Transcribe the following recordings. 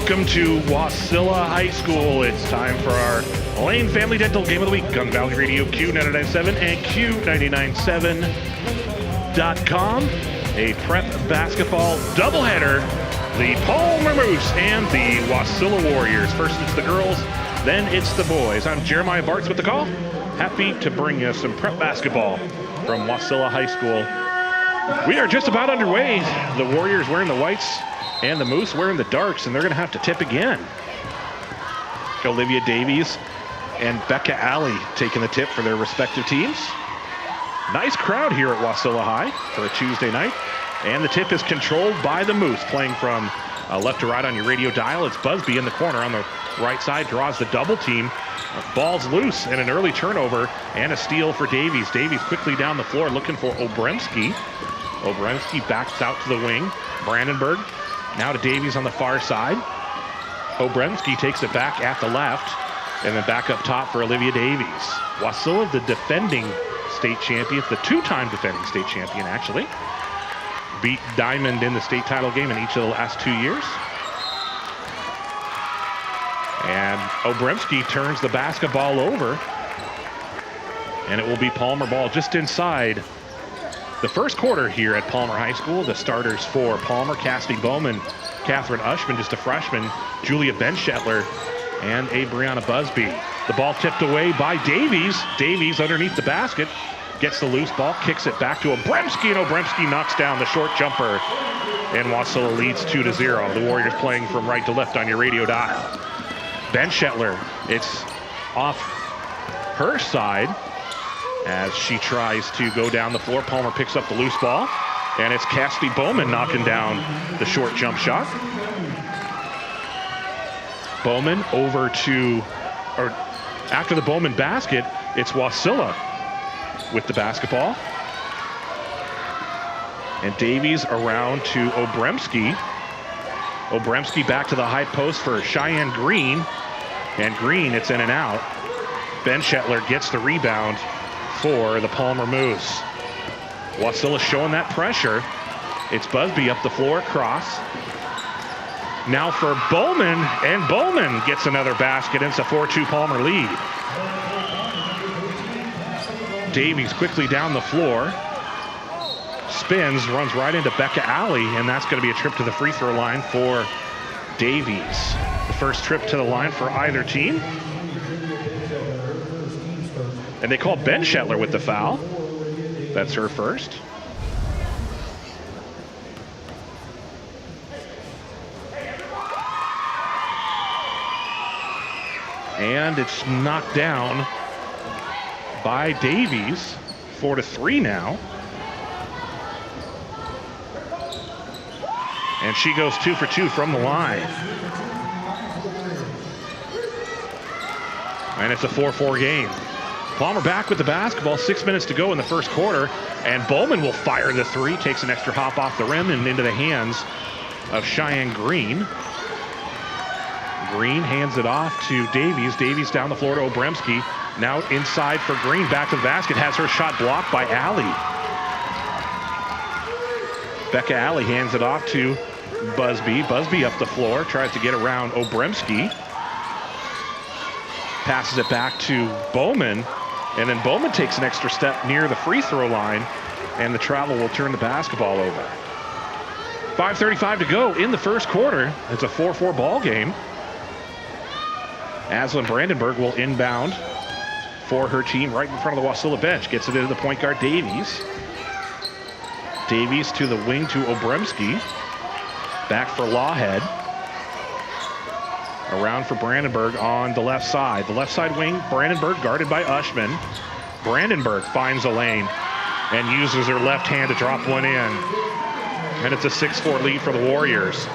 Welcome to Wasilla High School. It's time for our Lane Family Dental Game of the Week on Valley Radio Q997 and Q997.com. A prep basketball doubleheader. The Palmer Moose and the Wasilla Warriors. First it's the girls, then it's the boys. I'm Jeremiah Bartz with the call. Happy to bring you some prep basketball from Wasilla High School. We are just about underway. The Warriors wearing the whites and the Moose wearing the darks, and they're going to have to tip again. Olivia Davies and Becca Alley taking the tip for their respective teams. Nice crowd here at Wasilla High for a Tuesday night. And the tip is controlled by the Moose, playing from left to right on your radio dial. It's Busby in the corner on the right side, draws the double team. Ball's loose and an early turnover and a steal for Davies. Davies quickly down the floor looking for Obremski. Obremski backs out to the wing. Brandenburg now to Davies on the far side. Obremski takes it back at the left and then back up top for Olivia Davies. Wasilla, the defending state champion, the two-time defending state champion actually. Beat Diamond in the state title game in each of the last 2 years. And Obremski turns the basketball over. And it will be Palmer ball just inside the first quarter here at Palmer High School. The starters for Palmer: Cassidy Bowman, Catherine Ushman, just a freshman, Julia Benshetler, and a Brianna Busby. The ball tipped away by Davies. Davies underneath the basket. Gets the loose ball, kicks it back to Obremski, and Obremski knocks down the short jumper. And Wasilla leads 2-0. The Warriors playing from right to left on your radio dial. Benshetler, it's off her side as she tries to go down the floor. Palmer picks up the loose ball, and it's Cassidy Bowman knocking down the short jump shot. Bowman over to, or after the Bowman basket, it's Wasilla with the basketball. And Davies around to Obremski. Obremski back to the high post for Cheyenne Green. And Green, it's in and out. Benshetler gets the rebound for the Palmer Moose. Wasilla showing that pressure. It's Busby up the floor, cross. Now for Bowman, and Bowman gets another basket. It's a 4-2 Palmer lead. Davies quickly down the floor, spins, runs right into Becca Alley, and that's going to be a trip to the free throw line for Davies. The first trip to the line for either team. And they call Benshetler with the foul. That's her first. And it's knocked down by Davies. 4-3 now. And she goes 2 for 2 from the line. And it's a 4-4 game. Palmer back with the basketball, 6 minutes to go in the first quarter, and Bowman will fire the three, takes an extra hop off the rim and into the hands of Cheyenne Green. Green hands it off to Davies. Davies down the floor to Obremski. Now inside for Green, back to the basket, has her shot blocked by Alley. Becca Alley hands it off to Busby. Busby up the floor, tries to get around Obremski. Passes it back to Bowman, and then Bowman takes an extra step near the free throw line, and the travel will turn the basketball over. 5:35 to go in the first quarter. It's a 4-4 ball game. Aslan Brandenburg will inbound for her team right in front of the Wasilla bench. Gets it into the point guard, Davies. Davies to the wing to Obremski. Back for Lawhead. Around for Brandenburg on the left side. The left side wing, Brandenburg guarded by Ushman. Brandenburg finds a lane and uses her left hand to drop one in. And it's a 6-4 lead for the Warriors.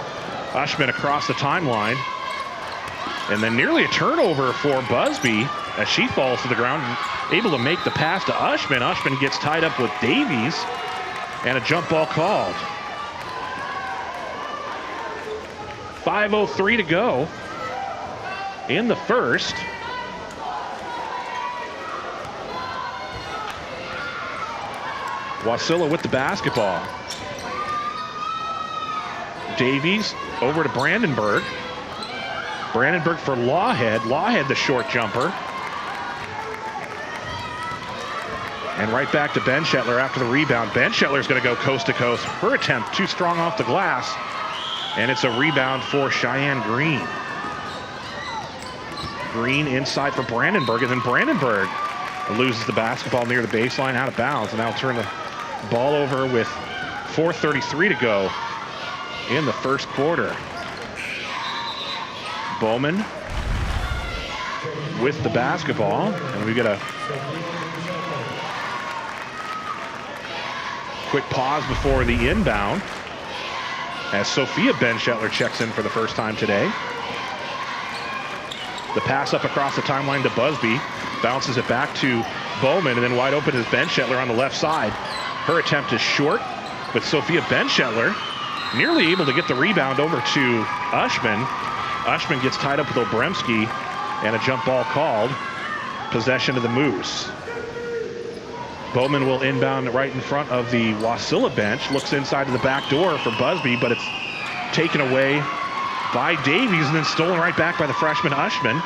Ushman across the timeline. And then nearly a turnover for Busby as she falls to the ground, able to make the pass to Ushman. Ushman gets tied up with Davies, and a jump ball called. 5:03 to go in the first. Wasilla with the basketball. Davies over to Brandenburg. Brandenburg for Lawhead. Lawhead, the short jumper. And right back to Ben Shetler after the rebound. Ben Shetler's going to go coast to coast. Her attempt too strong off the glass. And it's a rebound for Cheyenne Green. Green inside for Brandenburg, and then Brandenburg loses the basketball near the baseline, out of bounds, and now turn the ball over with 4:33 to go in the first quarter. Bowman with the basketball, and we get a quick pause before the inbound as Sophia Ben Shetler checks in for the first time today. The pass up across the timeline to Busby, bounces it back to Bowman, and then wide open is Ben Shetler on the left side. Her attempt is short, but Sophia Ben Shetler nearly able to get the rebound over to Ushman. Ushman gets tied up with Obremski, and a jump ball called. Possession of the Moose. Bowman will inbound right in front of the Wasilla bench. Looks inside to the back door for Busby, but it's taken away by Davies and then stolen right back by the freshman Ushman.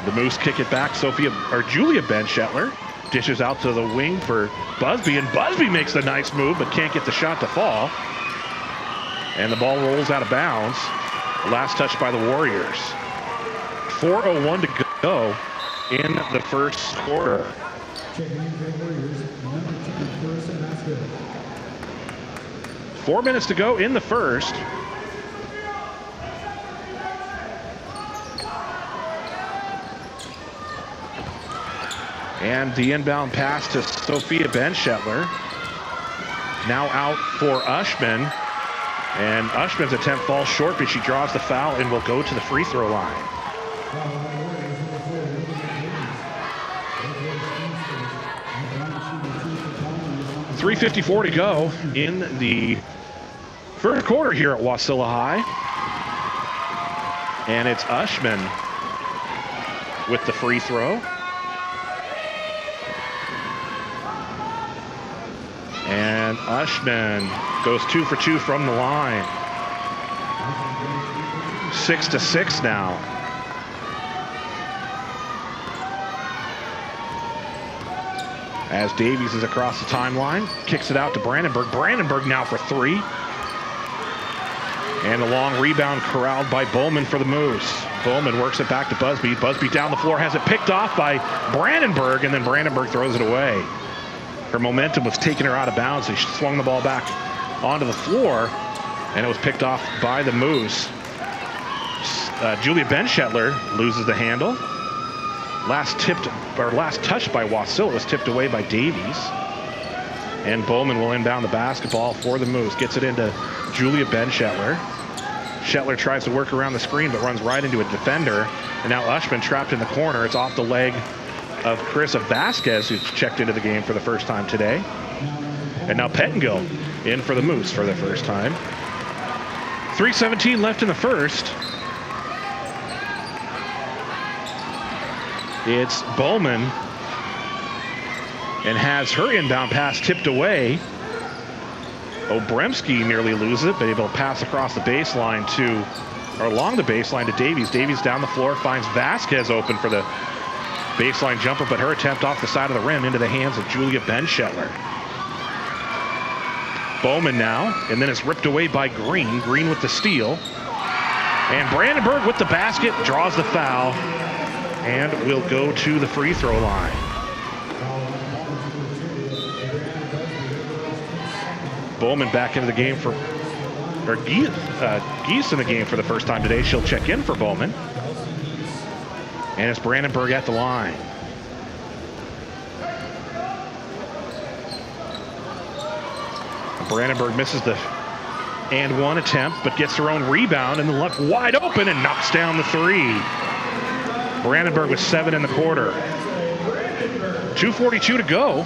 The Moose kick it back. Julia Ben Shetler dishes out to the wing for Busby, and Busby makes the nice move but can't get the shot to fall. And the ball rolls out of bounds. Last touch by the Warriors. 4:01 to go in the first quarter. 4 minutes to go in the first. And the inbound pass to Sophia Ben Shetler. Now out for Ushman. And Ushman's attempt falls short, but she draws the foul and will go to the free throw line. .354 to go in the first quarter here at Wasilla High. And it's Ushman with the free throw. And Ushman goes 2 for 2 from the line. 6-6 now. As Davies is across the timeline, kicks it out to Brandenburg. Brandenburg now for 3. And a long rebound corralled by Bowman for the Moose. Bowman works it back to Busby. Busby down the floor, has it picked off by Brandenburg, and then Brandenburg throws it away. Her momentum was taking her out of bounds, and she swung the ball back onto the floor, and it was picked off by the Moose. Julia Ben Shetler loses the handle. Last touch by Wasilla was tipped away by Davies. And Bowman will inbound the basketball for the Moose. Gets it into Julia Ben Shetler. Shetler tries to work around the screen, but runs right into a defender. And now Ushman trapped in the corner. It's off the leg of Carissa Vasquez, who's checked into the game for the first time today. And now Pettingill in for the Moose for the first time. 3:17 left in the first. It's Bowman, and has her inbound pass tipped away. Obremski nearly loses it, but able to pass across the baseline along the baseline to Davies. Davies down the floor, finds Vasquez open for the baseline jumper, but her attempt off the side of the rim into the hands of Julia Ben Shetler. Bowman now, and then it's ripped away by Green. Green with the steal. And Brandenburg with the basket, draws the foul, and will go to the free throw line. Bowman back into the game Geese in the game for the first time today. She'll check in for Bowman. And it's Brandenburg at the line. Brandenburg misses the and one attempt, but gets her own rebound, and the left wide open and knocks down the 3. Brandenburg with 7 in the quarter. 2:42 to go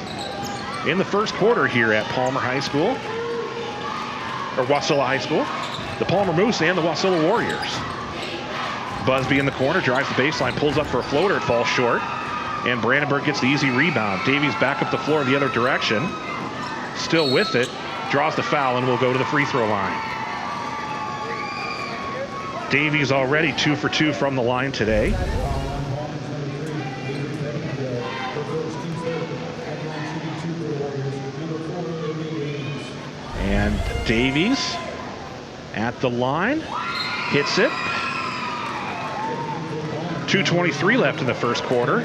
in the first quarter here at Palmer High School, or Wasilla High School. The Palmer Moose and the Wasilla Warriors. Busby in the corner, drives the baseline, pulls up for a floater, it falls short. And Brandenburg gets the easy rebound. Davies back up the floor the other direction. Still with it, draws the foul, and will go to the free throw line. Davies already 2 for 2 from the line today. And Davies at the line, hits it. 2:23 left in the first quarter.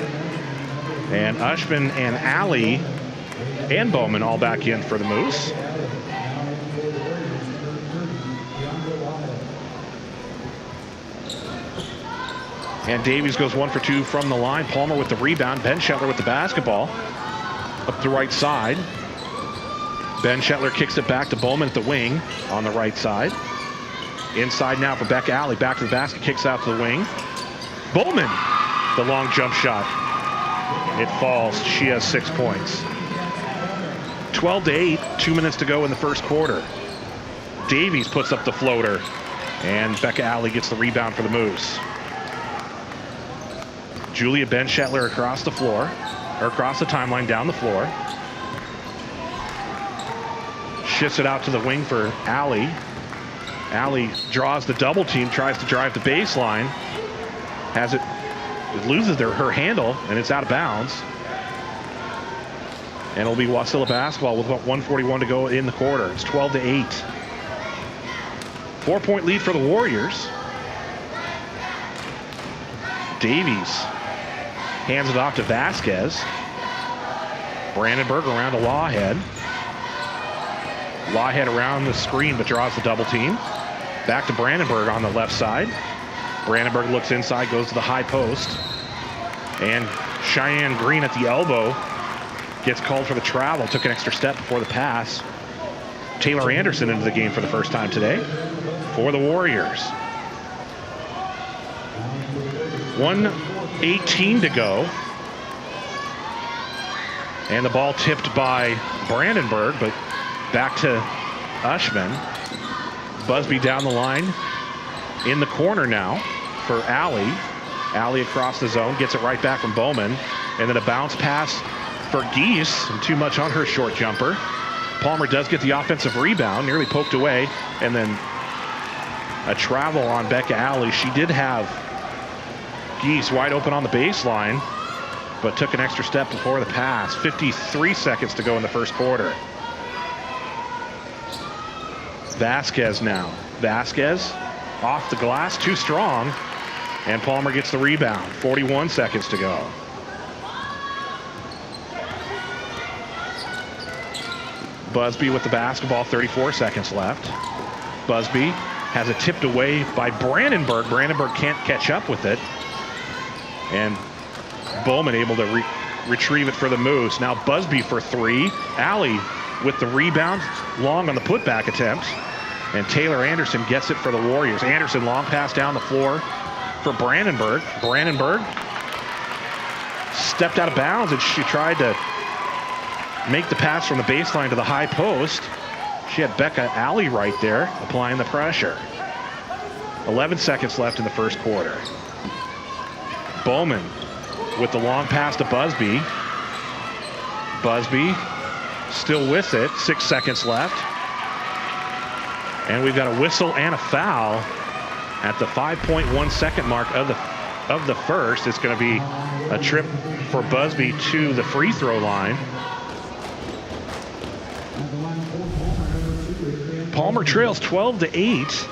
And Ushman and Alley and Bowman all back in for the Moose. And Davies goes 1 for 2 from the line. Palmer with the rebound. Ben Shetler with the basketball. Up the right side. Ben Shetler kicks it back to Bowman at the wing on the right side. Inside now for Becca Alley. Back to the basket, kicks out to the wing. Bowman, the long jump shot. It falls. She has 6 points. 12-8, 2 minutes to go in the first quarter. Davies puts up the floater, and Becca Alley gets the rebound for the Moose. Julia Ben Shetler across the floor, or across the timeline, down the floor. Shifts it out to the wing for Alley. Alley draws the double team, tries to drive the baseline. It loses her handle, and it's out of bounds. And it'll be Wasilla basketball with about 1:41 to go in the quarter. It's 12-8. 4-point lead for the Warriors. Davies hands it off to Vasquez. Brandenburg around to Lawhead. Lawhead around the screen, but draws the double team. Back to Brandenburg on the left side. Brandenburg looks inside, goes to the high post. And Cheyenne Green at the elbow gets called for the travel. Took an extra step before the pass. Taylor Anderson into the game for the first time today for the Warriors. 1:18 to go. And the ball tipped by Brandenburg, but back to Ushman. Busby down the line in the corner now for Alley. Alley across the zone, gets it right back from Bowman. And then a bounce pass for Geese, and too much on her short jumper. Palmer does get the offensive rebound, nearly poked away. And then a travel on Becca Alley. She did have Geese wide open on the baseline, but took an extra step before the pass. 53 seconds to go in the first quarter. Vasquez now. Vasquez off the glass, too strong, and Palmer gets the rebound. 41 seconds to go. Busby with the basketball, 34 seconds left. Busby has it tipped away by Brandenburg. Brandenburg can't catch up with it. And Bowman able to retrieve it for the Moose. Now Busby for 3. Alley with the rebound, long on the putback attempt. And Taylor Anderson gets it for the Warriors. Anderson long pass down the floor for Brandenburg. Brandenburg stepped out of bounds, and she tried to make the pass from the baseline to the high post. She had Becca Alley right there applying the pressure. 11 seconds left in the first quarter. Bowman with the long pass to Busby. Busby still with it. 6 seconds left. And we've got a whistle and a foul at the 5.1 second mark of the first. It's going to be a trip for Busby to the free throw line. Palmer trails 12-8.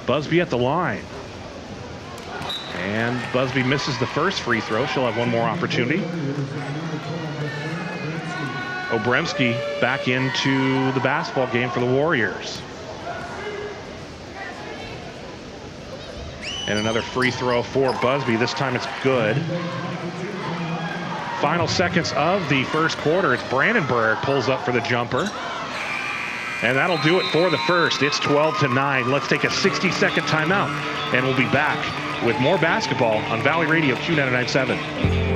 Busby at the line. And Busby misses the first free throw. She'll have one more opportunity. Obremski back into the basketball game for the Warriors. And another free throw for Busby. This time it's good. Final seconds of the first quarter. It's Brandenburg pulls up for the jumper. And that'll do it for the first. It's 12-9. Let's take a 60-second timeout, and we'll be back with more basketball on Valley Radio Q99.7.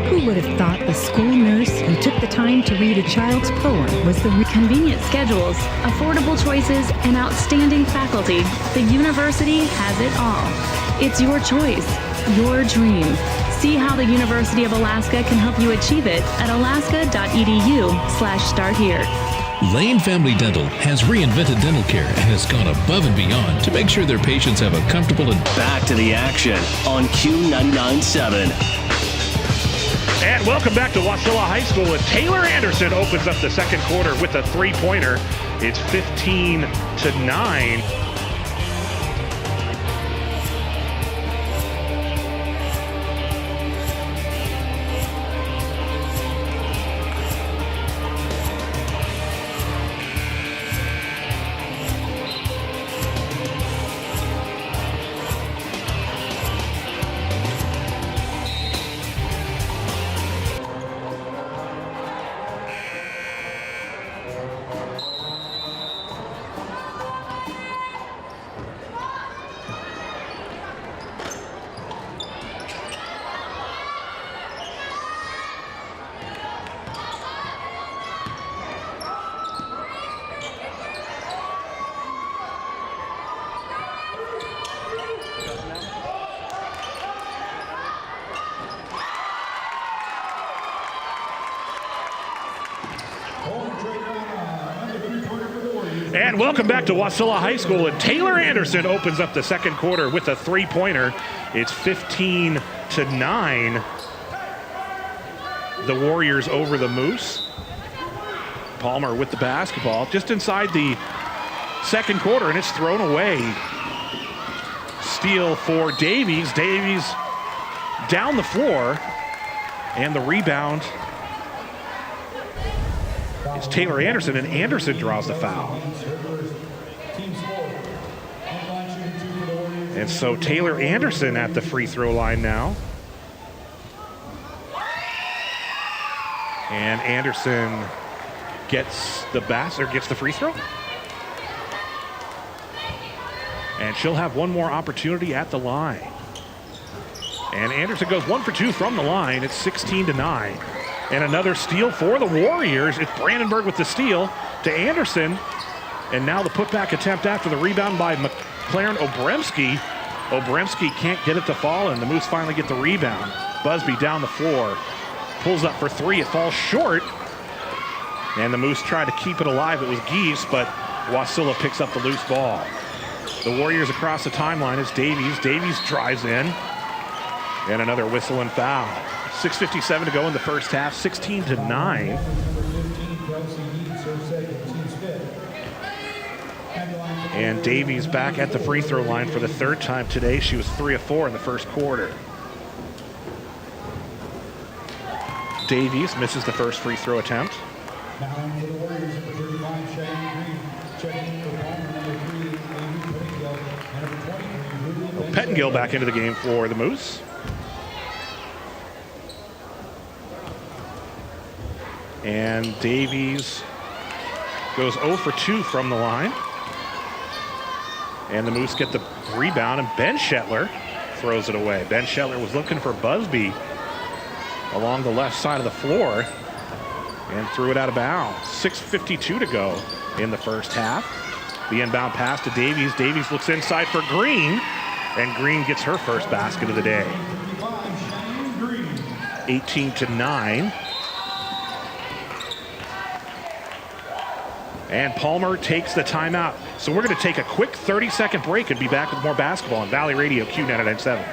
Who would have thought the school nurse who took the time to read a child's poem was the convenient schedules, affordable choices, and outstanding faculty? The university has it all. It's your choice, your dream. See how the University of Alaska can help you achieve it at alaska.edu/start here. Lane Family Dental has reinvented dental care and has gone above and beyond to make sure their patients have a comfortable and back to the action on Q99.7. And welcome back to Wasilla High School. And Taylor Anderson opens up the second quarter with a three-pointer. It's 15-9. And welcome back to Wasilla High School. And Taylor Anderson opens up the second quarter with a three-pointer. It's 15-9. The Warriors over the Moose. Palmer with the basketball just inside the second quarter, and it's thrown away. Steal for Davies. Davies down the floor, and the rebound is Taylor Anderson, and Anderson draws the foul. And so Taylor Anderson at the free throw line now. And Anderson gets the gets the free throw. And she'll have one more opportunity at the line. And Anderson goes 1 for 2 from the line. It's 16-9. And another steal for the Warriors. It's Brandenburg with the steal to Anderson. And now the putback attempt after the rebound by McLaren Obremski. Obremski can't get it to fall, and the Moose finally get the rebound. Busby down the floor. Pulls up for three. It falls short. And the Moose try to keep it alive. It was Gies, but Wasilla picks up the loose ball. The Warriors across the timeline is Davies. Davies drives in. And another whistle and foul. 6:57 to go in the first half, 16-9. And Davies back at the free throw line for the third time today. She was 3 of 4 in the first quarter. Davies misses the first free throw attempt. Pettingill back into the game for the Moose. And Davies goes 0 for 2 from the line. And the Moose get the rebound, and Ben Shetler throws it away. Ben Shetler was looking for Busby along the left side of the floor and threw it out of bounds. 6:52 to go in the first half. The inbound pass to Davies. Davies looks inside for Green, and Green gets her first basket of the day. 18-9. And Palmer takes the timeout. So we're going to take a quick 30-second break and be back with more basketball on Valley Radio Q99.7.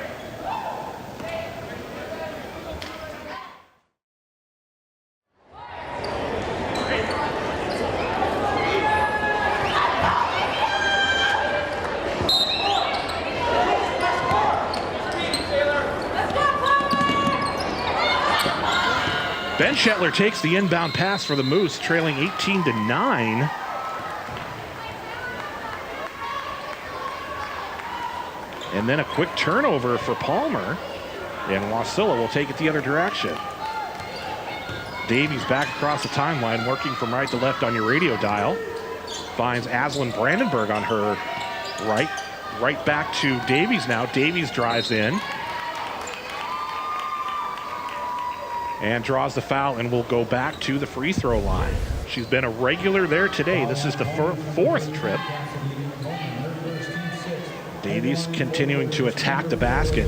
Ben Shetler takes the inbound pass for the Moose, trailing 18-9. And then a quick turnover for Palmer, and Wasilla will take it the other direction. Davies back across the timeline, working from right to left on your radio dial. Finds Aslan Brandenburg on her right. Right back to Davies now. Davies drives in. And draws the foul, and will go back to the free throw line. She's been a regular there today. This is the fourth trip. Davies continuing to attack the basket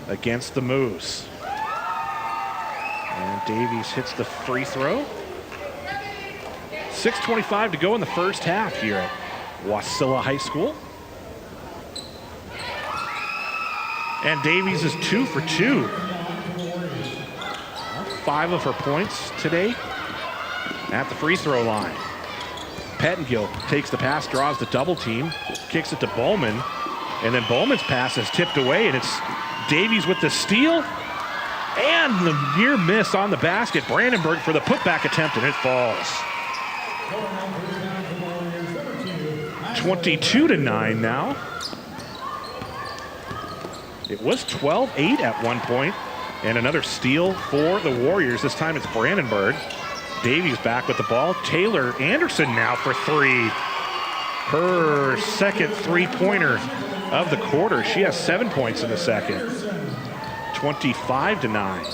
against the Moose. And Davies hits the free throw. 6:25 to go in the first half here at Wasilla High School. And Davies is 2 for 2. 5 of her points today at the free throw line. Pettengill takes the pass, draws the double team, kicks it to Bowman, and then Bowman's pass is tipped away, and it's Davies with the steal and the near miss on the basket. Brandenburg for the putback attempt, and it falls. 22-9 now. It was 12-8 at one point, and another steal for the Warriors. This time it's Brandenburg. Davies back with the ball. Taylor Anderson now for 3. Her second three-pointer of the quarter. She has 7 points in the second. 25-9.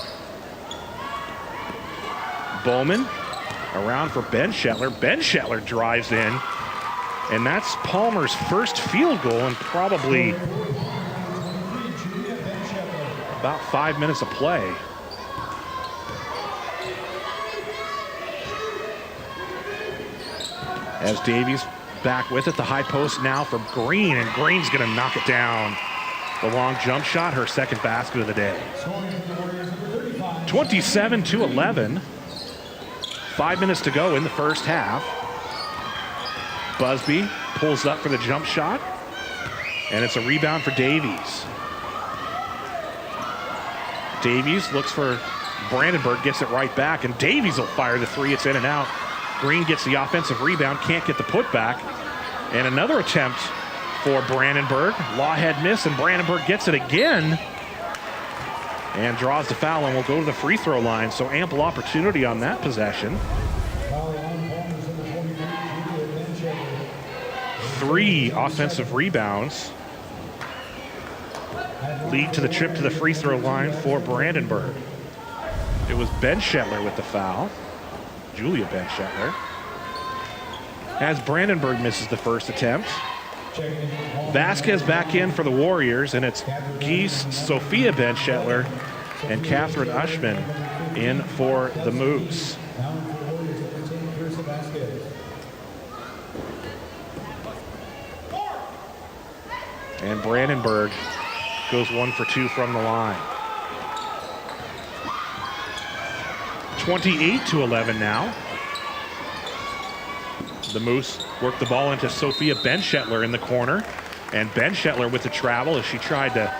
Bowman around for Ben Shetler. Ben Shetler drives in, and that's Palmer's first field goal in probably about 5 minutes of play. As Davies back with it, the high post now for Green, and Green's gonna knock it down. The long jump shot, her second basket of the day. 27-11. 5 minutes to go in the first half. Busby pulls up for the jump shot, and it's a rebound for Davies. Davies looks for Brandenburg, gets it right back, and Davies will fire the 3. It's in and out. Green gets the offensive rebound, can't get the putback. And another attempt for Brandenburg. Lawhead miss, and Brandenburg gets it again and draws the foul, and will go to the free throw line. So ample opportunity on that possession. 3 offensive rebounds lead to the trip to the free throw line for Brandenburg. It was Ben Shetler with the foul. Julia Ben Shetler. As Brandenburg misses the first attempt. Vasquez back in for the Warriors, and it's Geese, Sophia Ben Shetler, and Catherine Ushman in for the Moose. And Brandenburg goes 1 for 2 from the line. 28-11 now. The Moose work the ball into Sophia Ben Shetler in the corner, and Ben Shetler with the travel as she tried to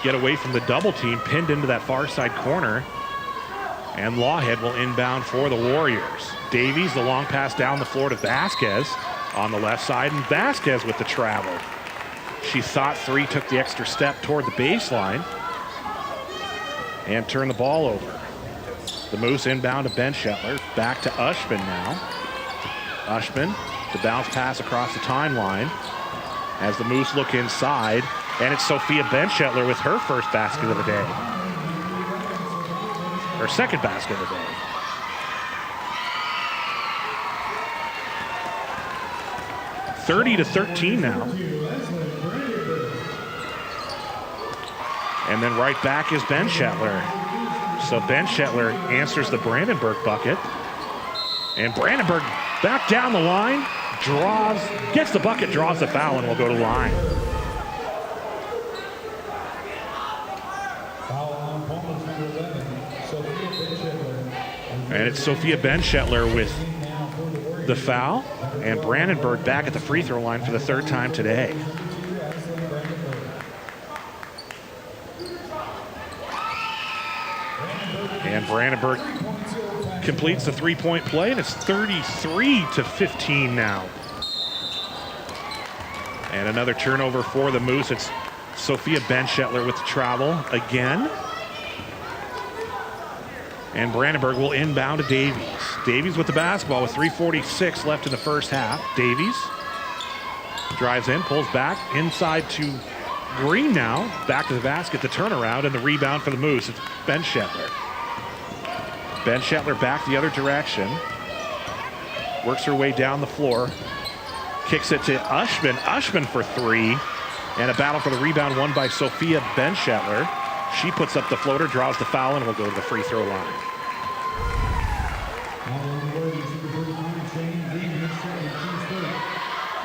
get away from the double team, pinned into that far side corner, and Lawhead will inbound for the Warriors. Davies, the long pass down the floor to Vasquez on the left side, and Vasquez with the travel. She thought 3, took the extra step toward the baseline, and turned the ball over. The Moose inbound to Ben Shetler, back to Ushman now. Ushman, the bounce pass across the timeline as the Moose look inside, and it's Sophia Ben Shetler with her first basket of the day. Her second basket of the day. (30-13) now. And then right back is Ben Shetler. So Ben Shetler answers the Brandenburg bucket. And Brandenburg back down the line, draws, gets the bucket, draws the foul, and will go to line. And it's Sophia Ben Shetler with the foul, and Brandenburg back at the free throw line for the 3rd time today. And Brandenburg completes the 3-point play, and it's 33-15 now. And another turnover for the Moose. It's Sophia Ben Shetler with the travel again. And Brandenburg will inbound to Davies. Davies with the basketball with 3:46 left in the first half. Davies drives in, pulls back, inside to Green now. Back to the basket, the turnaround, and the rebound for the Moose. It's Ben Shetler. Ben Shetler back the other direction. Works her way down the floor. Kicks it to Ushman. Ushman for 3. And a battle for the rebound won by Sophia Ben Shetler. She puts up the floater, draws the foul, and will go to the free throw line.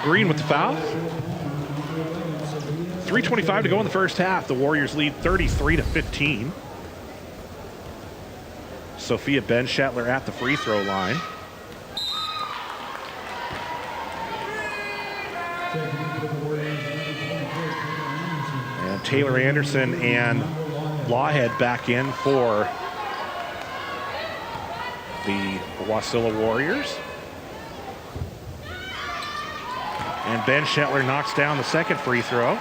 Green with the foul. 3:25 to go in the first half. The Warriors lead 33-15. Sophia Benshetler at the free throw line. And Taylor Anderson and Lawhead back in for the Wasilla Warriors. And Benshetler knocks down the second free throw.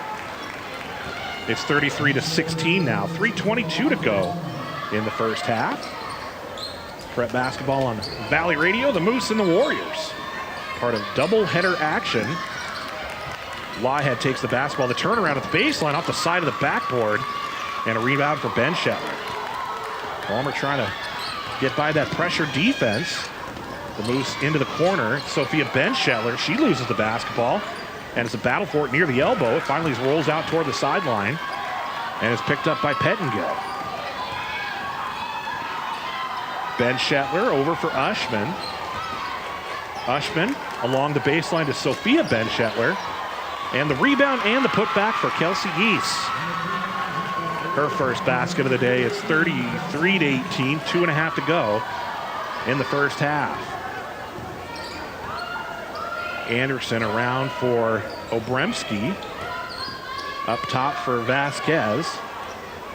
It's 33-16 now. 3:22 to go in the first half. Prep basketball on Valley Radio, the Moose and the Warriors. Part of doubleheader action. Lawhead takes the basketball, the turnaround at the baseline off the side of the backboard, and a rebound for Benshetler. Palmer trying to get by that pressure defense. The Moose into the corner. Sophia Benshetler, she loses the basketball, and it's a battle for it near the elbow. It finally rolls out toward the sideline, and is picked up by Pettengill. Benshetler over for Ushman. Ushman along the baseline to Sophia Benshetler. And the rebound and the putback for Kelsey Geese. Her first basket of the day. It's 33-18, 2.5 to go in the first half. Anderson around for Obremski. Up top for Vasquez.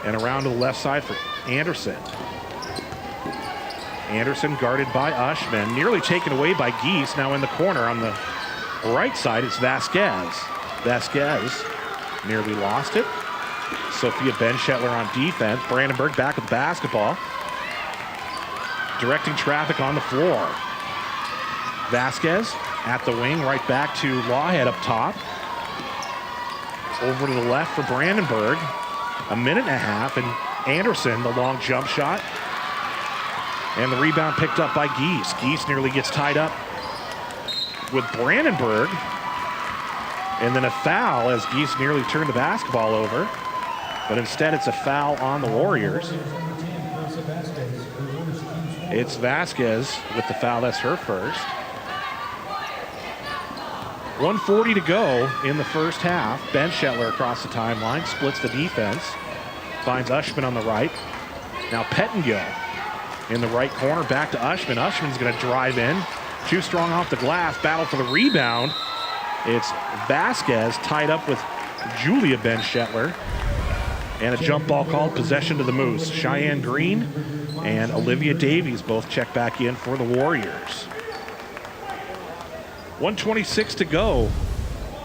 And around to the left side for Anderson. Anderson guarded by Ushman, nearly taken away by Geese. Now in the corner on the right side, it's Vasquez. Vasquez nearly lost it. Sophia Benshetler on defense. Brandenburg back with the basketball. Directing traffic on the floor. Vasquez at the wing, right back to Lawhead up top. Over to the left for Brandenburg. A minute and a half, and Anderson, the long jump shot. And the rebound picked up by Geese. Geese nearly gets tied up with Brandenburg. And then a foul as Geese nearly turned the basketball over. But instead it's a foul on the Warriors. It's Vasquez with the foul. That's her first. 1:40 to go in the first half. Benshetler across the timeline, splits the defense. Finds Ushman on the right. Now Pettengill in the right corner, back to Ushman. Ushman's going to drive in. Too strong off the glass. Battle for the rebound. It's Vasquez tied up with Julia Benshetler. And a jump ball called, possession to the Moose. Cheyenne Green and Olivia Davies both check back in for the Warriors. 1:26 to go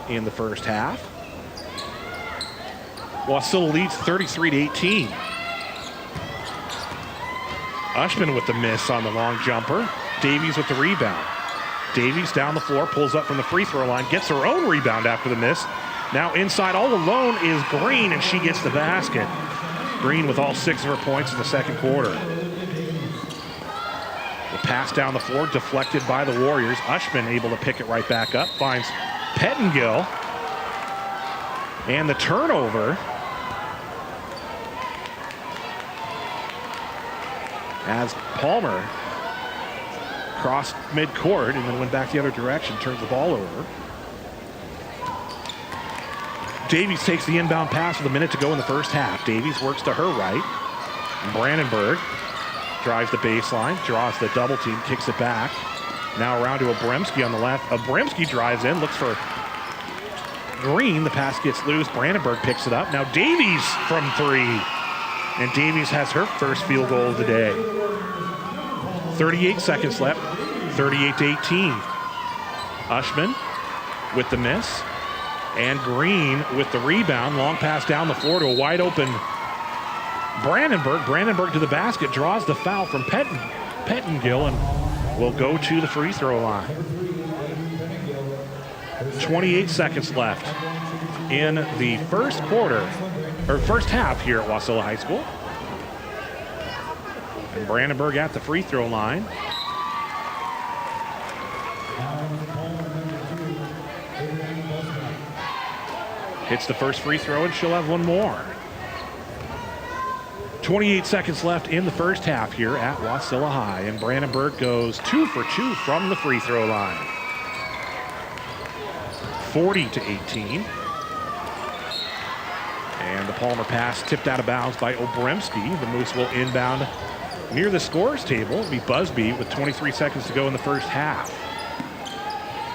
in the first half. Wasilla leads 33-18. Ushman with the miss on the long jumper. Davies with the rebound. Davies down the floor, pulls up from the free throw line, gets her own rebound after the miss. Now inside all alone is Green, and she gets the basket. Green with all 6 of her points in the second quarter. The pass down the floor deflected by the Warriors. Ushman able to pick it right back up, finds Pettengill. And the turnover as Palmer crossed midcourt and then went back the other direction, turns the ball over. Davies takes the inbound pass with a minute to go in the first half. Davies works to her right. Brandenburg drives the baseline, draws the double team, kicks it back. Now around to Obremski on the left. Obremski drives in, looks for Green. The pass gets loose. Brandenburg picks it up. Now Davies from 3. And Davies has her first field goal of the day. 38 seconds left, 38-18. Ushman with the miss. And Green with the rebound. Long pass down the floor to a wide open Brandenburg. Brandenburg to the basket, draws the foul from Pettengill, and will go to the free throw line. 28 seconds left in the first quarter, or first half here at Wasilla High School. And Brandenburg at the free throw line. Hits the first free throw, and she'll have one more. 28 seconds left in the first half here at Wasilla High, and Brandenburg goes 2 for 2 from the free throw line. 40-18. And the Palmer pass tipped out of bounds by Obremski. The Moose will inbound near the scores table. It'll be Busby with 23 seconds to go in the first half.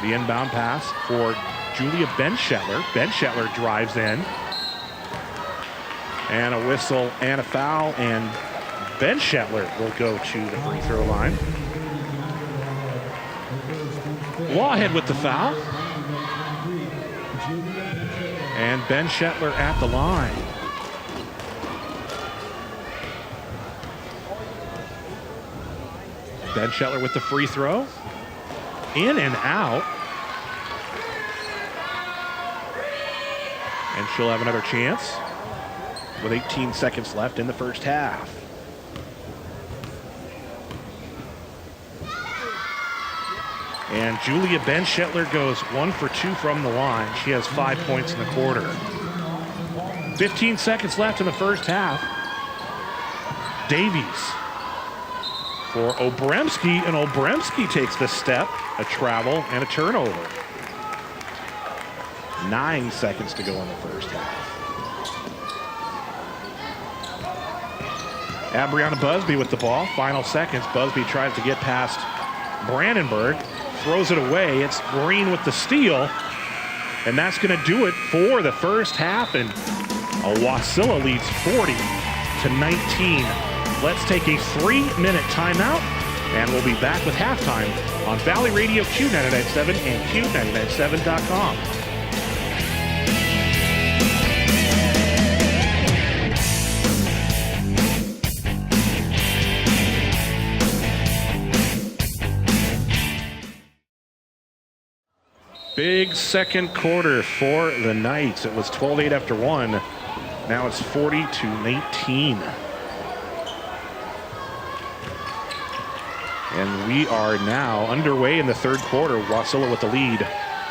The inbound pass for Julia Benshetler. Benshetler drives in. And a whistle and a foul, and Benshetler will go to the free throw line. Lawhead with the foul. And Benshetler at the line. Benshetler with the free throw. In and out. And she'll have another chance with 18 seconds left in the first half. And Julia Benshetler goes 1 for 2 from the line. She has 5 points in the quarter. 15 seconds left in the first half. Davies for Obremski, and Obremski takes the step, a travel, and a turnover. 9 seconds to go in the first half. Abriana Busby with the ball. Final seconds. Busby tries to get past Brandenburg. Throws it away. It's Green with the steal. And that's going to do it for the first half. And Wasilla leads 40-19. Let's take a 3-minute timeout. And we'll be back with halftime on Valley Radio Q997 and Q997.com. Big second quarter for the Knights. It was 12-8 after 1. Now it's 40-19. And we are now underway in the third quarter. Wasilla with the lead.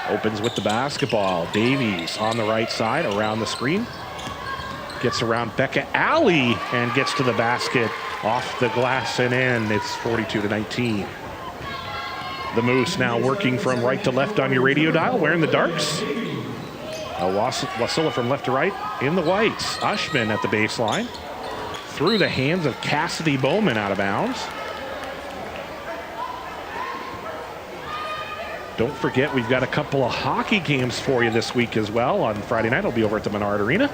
Opens with the basketball. Davies on the right side around the screen. Gets around Becca Alley and gets to the basket. Off the glass and in. It's 42-19. The Moose now working from right to left on your radio dial, wearing the darks. Wasilla from left to right in the whites. Ushman at the baseline. Through the hands of Cassidy Bowman out of bounds. Don't forget, we've got a couple of hockey games for you this week as well. On Friday night, I'll be over at the Menard Arena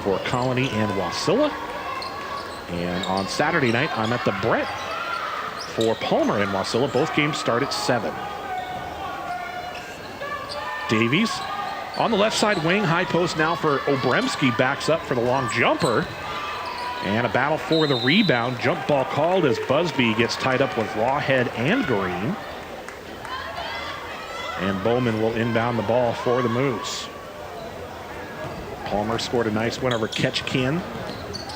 for Colony and Wasilla. And on Saturday night, I'm at the Brett for Palmer and Wasilla. Both games start at 7. Davies on the left side wing, high post now for Obremski, backs up for the long jumper. And a battle for the rebound. Jump ball called as Busby gets tied up with Lawhead and Green. And Bowman will inbound the ball for the Moose. Palmer scored a nice win over Ketchikan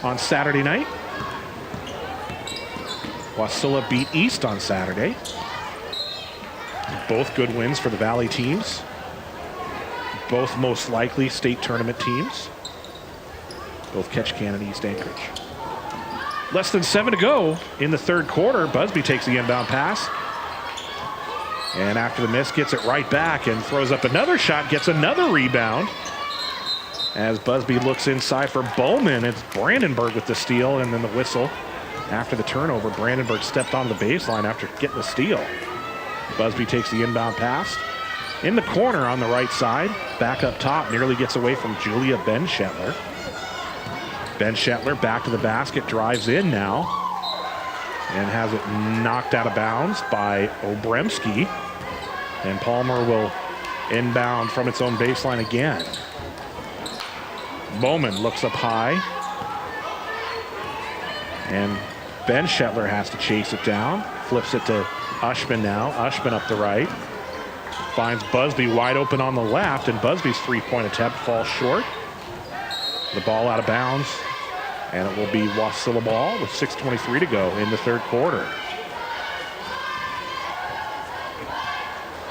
on Saturday night. Wasilla beat East on Saturday. Both good wins for the Valley teams. Both most likely state tournament teams. Both Ketchikan and East Anchorage. Less than 7 to go in the third quarter. Busby takes the inbound pass. And after the miss, gets it right back and throws up another shot, gets another rebound. As Busby looks inside for Bowman, it's Brandenburg with the steal, and then the whistle. After the turnover, Brandenburg stepped onto the baseline after getting the steal. Busby takes the inbound pass. In the corner on the right side, back up top, nearly gets away from Julia Benshetler. Benshetler back to the basket, drives in now, and has it knocked out of bounds by Obremski. And Palmer will inbound from its own baseline again. Bowman looks up high. And Benshetler has to chase it down. Flips it to Ushman now. Ushman up the right. Finds Busby wide open on the left, and Busby's three-point attempt falls short. The ball out of bounds, and it will be Wasilla ball with 6:23 to go in the third quarter.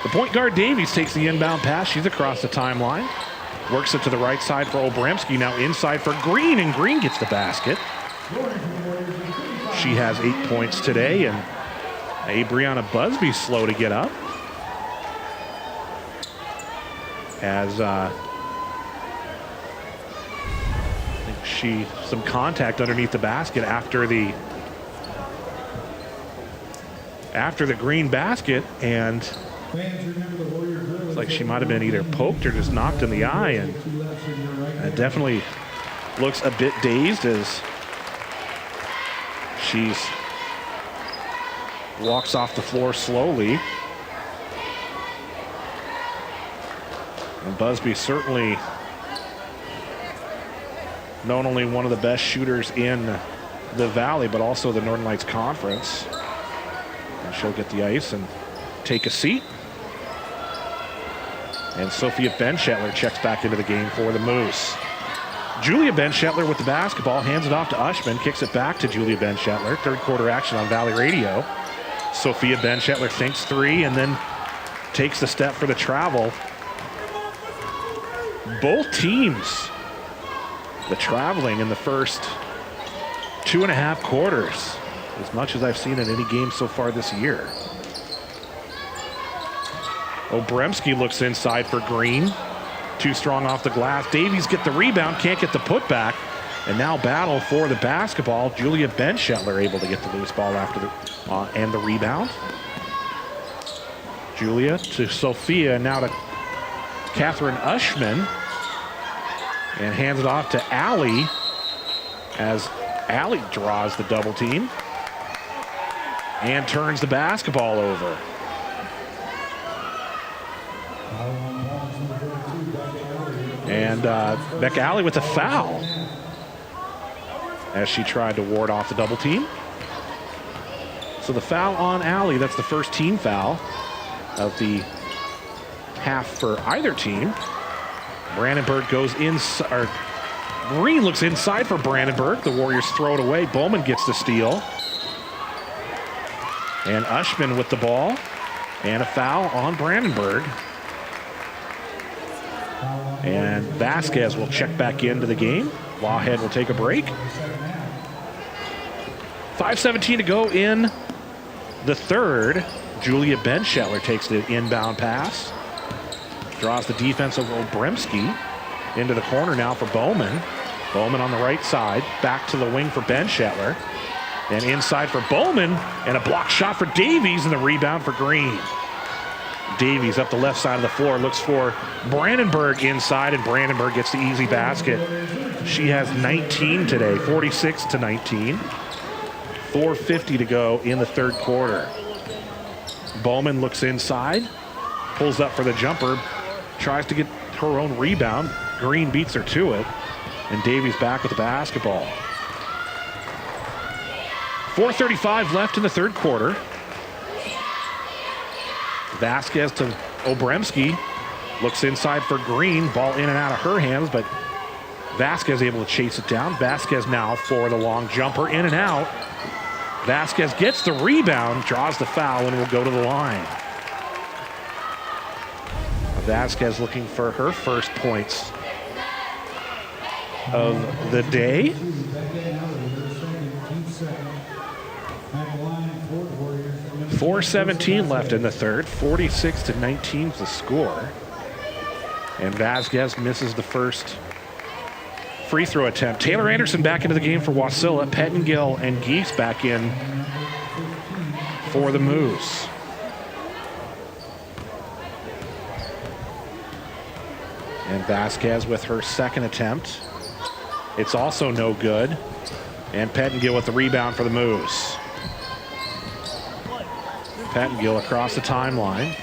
The point guard Davies takes the inbound pass. She's across the timeline. Works it to the right side for Obremski. Now inside for Green, and Green gets the basket. She has 8 points today, and Brianna Busby's slow to get up. as some contact underneath the basket after the green basket, and it's like she might have been either poked or just knocked in the eye, and definitely looks a bit dazed as she's walks off the floor slowly. And Busby certainly not only one of the best shooters in the Valley, but also the Northern Lights Conference. And she'll get the ice and take a seat. And Sophia Benchetler checks back into the game for the Moose. Julia Benchetler with the basketball, hands it off to Ushman, kicks it back to Julia Benchetler. Third quarter action on Valley Radio. Sophia Benchetler thinks three and then takes the step for the travel. Both teams, the traveling in the first 2.5 quarters, as much as I've seen in any game so far this year. Obremski looks inside for Green. Too strong off the glass. Davies get the rebound, can't get the putback, and now battle for the basketball. Julia Benchetler able to get the loose ball after the and the rebound. Julia to Sophia, now to Catherine Ushman, and hands it off to Allie as Allie draws the double team and turns the basketball over. And Becca Allie with a foul as she tried to ward off the double team. So the foul on Allie, that's the first team foul of the half for either team. Brandenburg goes inside, or Green looks inside for Brandenburg. The Warriors throw it away. Bowman gets the steal. And Ushman with the ball. And a foul on Brandenburg. And Vasquez will check back into the game. Lawhead will take a break. 5:17 to go in the third. Julia Benchetler takes the inbound pass. Draws the defense of Obremski into the corner now for Bowman. Bowman on the right side. Back to the wing for Benchetler. And inside for Bowman. And a block shot for Davies, and the rebound for Green. Davies up the left side of the floor looks for Brandenburg inside, and Brandenburg gets the easy basket. She has 19 today, 46-19. 4:50 to go in the third quarter. Bowman looks inside, pulls up for the jumper, tries to get her own rebound. Green beats her to it, and Davies back with the basketball. 4:35 left in the third quarter. Vasquez to Obremski, looks inside for Green, ball in and out of her hands, but Vasquez able to chase it down. Vasquez now for the long jumper, in and out. Vasquez gets the rebound, draws the foul, and will go to the line. Vasquez looking for her first points of the day. 4:17 left in the third. 46-19 is the score. And Vasquez misses the first free throw attempt. Taylor Anderson back into the game for Wasilla. Pettengill and Geese back in for the Moose. And Vasquez with her second attempt. It's also no good. And Pettengill with the rebound for the Moose. Pettengill across the timeline.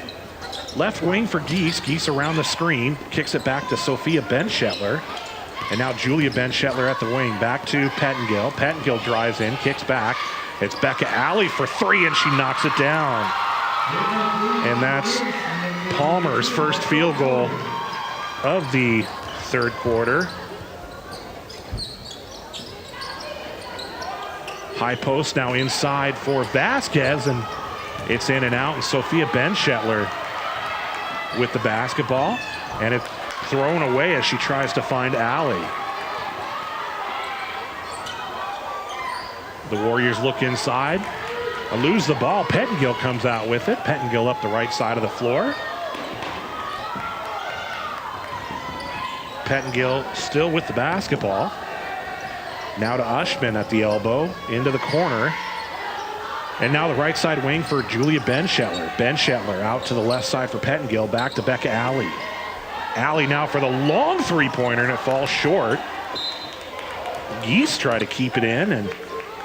Left wing for Geese. Geese around the screen. Kicks it back to Sophia Benchetler. And now Julia Benchetler at the wing. Back to Pettengill. Pettengill drives in, kicks back. It's Becca Allie for three, and she knocks it down. And that's Palmer's first field goal of the third quarter. High post now inside for Vasquez, and it's in and out, and Sophia Benchetler with the basketball, and it's thrown away as she tries to find Allie. The Warriors look inside, lose the ball. Pettengill comes out with it. Pettengill up the right side of the floor. Pettingill still with the basketball. Now to Ushman at the elbow, into the corner. And now the right side wing for Julia Benshetler. Benshetler out to the left side for Pettingill, back to Becca Alley. Alley now for the long three-pointer, and it falls short. Geese try to keep it in and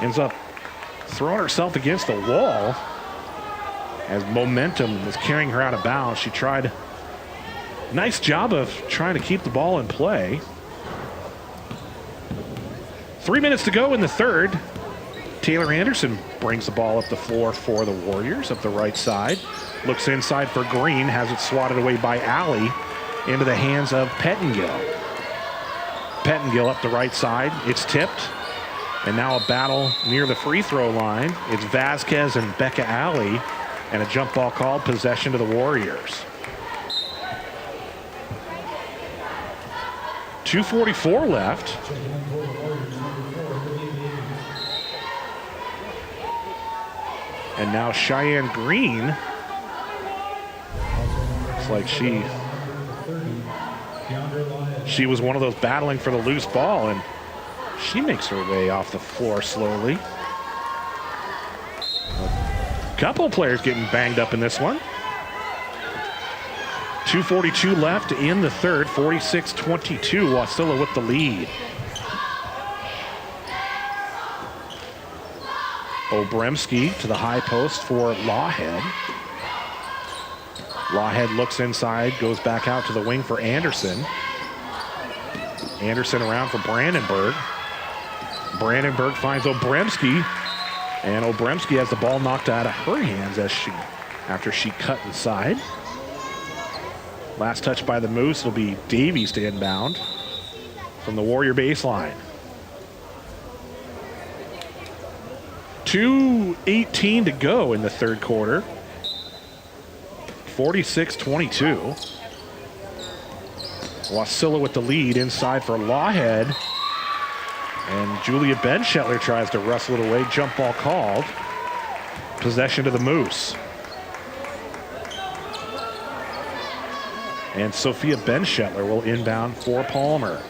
ends up throwing herself against the wall as momentum was carrying her out of bounds. She tried, nice job of trying to keep the ball in play. 3 minutes to go in the third. Taylor Anderson brings the ball up the floor for the Warriors up the right side. Looks inside for Green, has it swatted away by Alley into the hands of Pettingill. Pettingill up the right side, it's tipped. And now a battle near the free throw line. It's Vasquez and Becca Alley, and a jump ball called, possession to the Warriors. 2:44 left. And now Cheyenne Green, looks like she was one of those battling for the loose ball, and she makes her way off the floor slowly. A couple of players getting banged up in this one. 2:42 left in the third, 46-22, Wasilla with the lead. Obremski to the high post for Lawhead. Lawhead looks inside, goes back out to the wing for Anderson. Anderson around for Brandenburg. Brandenburg finds Obremski, and Obremski has the ball knocked out of her hands after she cut inside. Last touch by the Moose will be Davies to inbound from the Warrior baseline. 2:18 to go in the third quarter. 46-22. Wasilla with the lead inside for Lawhead. And Julia Benshetler tries to wrestle it away. Jump ball called. Possession to the Moose. And Sophia Benshetler will inbound for Palmer.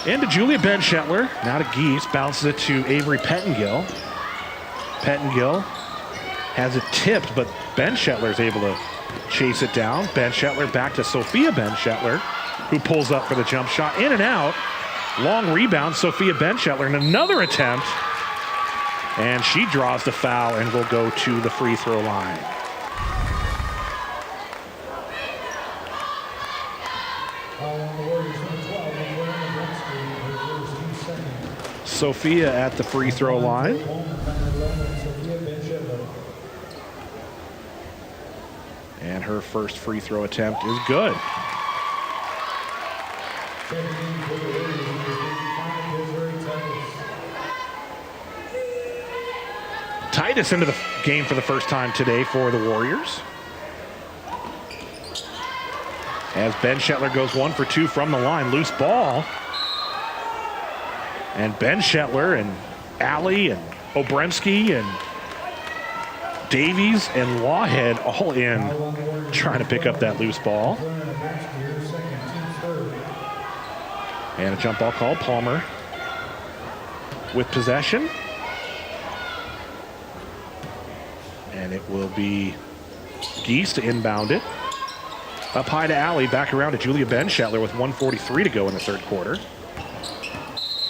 Into Julia Benshetler. Now to Geese. Bounces it to Avery Pettingill. Pettingill has it tipped, but Benshetler is able to chase it down. Benshetler back to Sophia Benshetler, who pulls up for the jump shot. In and out. Long rebound. Sophia Benshetler. And another attempt. And she draws the foul and will go to the free throw line. Sophia at the free throw line. And her first free throw attempt is good. Titus into the game for the first time today for the Warriors. As Benshetler goes 1 for 2 from the line. Loose ball. And Benshetler and Alley and Obremski and Davies and Lawhead all in trying to pick up that loose ball. And a jump ball called. Palmer with possession. And it will be Geese to inbound it. Up high to Alley, back around to Julia Benshetler with 1:43 to go in the third quarter.